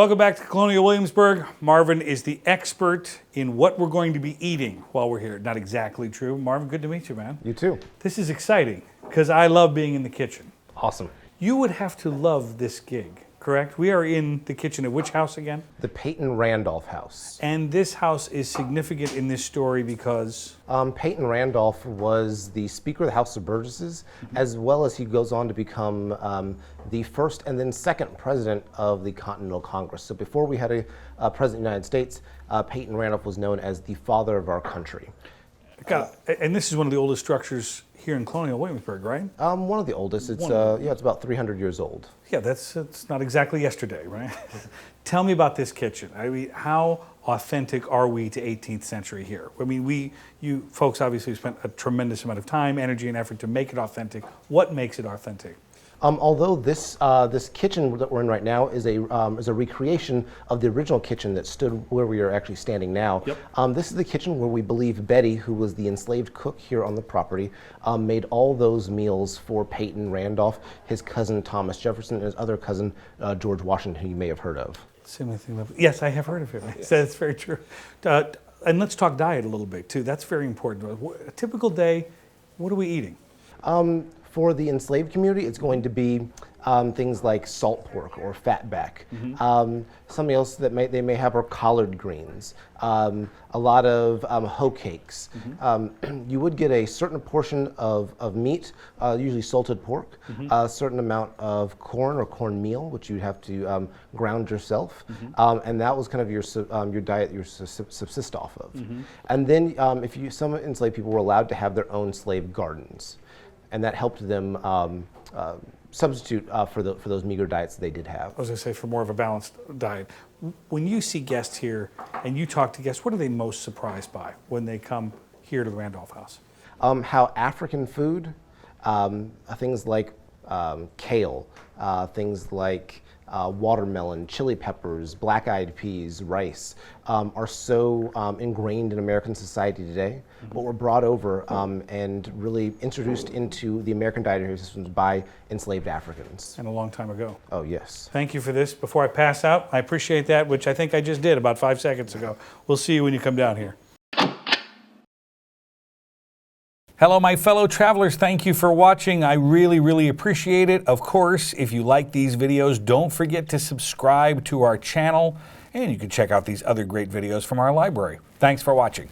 Welcome back to Colonial Williamsburg. Marvin is the expert in what we're going to be eating while we're here. Not exactly true. Marvin, good to meet you, man. You too. This is exciting because I love being in the kitchen. Awesome. You would have to love this gig, correct? We are in the kitchen at which house again? The Peyton Randolph House. And this house is significant in this story because? Peyton Randolph was the Speaker of the House of Burgesses, as well as he goes on to become the first and then second president of the Continental Congress. So before we had a president of the United States, Peyton Randolph was known as the father of our country. And this is one of the oldest structures here in Colonial Williamsburg, right? One of the oldest. It's it's about 300 years old. Yeah, it's not exactly yesterday, right? Tell me about this kitchen. I mean, how authentic are we to 18th century here? I mean, you folks obviously spent a tremendous amount of time, energy, and effort to make it authentic. What makes it authentic? Although this kitchen that we're in right now is a recreation of the original kitchen that stood where we are actually standing now. Yep. This is the kitchen where we believe Betty, who was the enslaved cook here on the property, made all those meals for Peyton Randolph, his cousin Thomas Jefferson, and his other cousin George Washington, who you may have heard of. Yes, I have heard of him. Yes. That's very true. And let's talk diet a little bit too. That's very important. A typical day, what are we eating? For the enslaved community, it's going to be things like salt pork or fatback. Something else that they may have are collard greens. A lot of hoe cakes. You would get a certain portion of meat, usually salted pork, a certain amount of corn or cornmeal, which you'd have to ground yourself, and that was kind of your diet you subsist off of. And then some enslaved people were allowed to have their own slave gardens. And that helped them substitute for those meager diets they did have. I was going to say, for more of a balanced diet. When you see guests here and you talk to guests, what are they most surprised by when they come here to the Randolph House? How African food, things like kale, things like watermelon, chili peppers, black-eyed peas, rice, are so ingrained in American society today, but were brought over and really introduced into the American dietary systems by enslaved Africans. And a long time ago. Oh, yes. Thank you for this. Before I pass out, I appreciate that, which I think I just did about 5 seconds ago. We'll see you when you come down here. Hello, my fellow travelers. Thank you for watching. I really, really appreciate it. Of course, if you like these videos, don't forget to subscribe to our channel, and you can check out these other great videos from our library. Thanks for watching.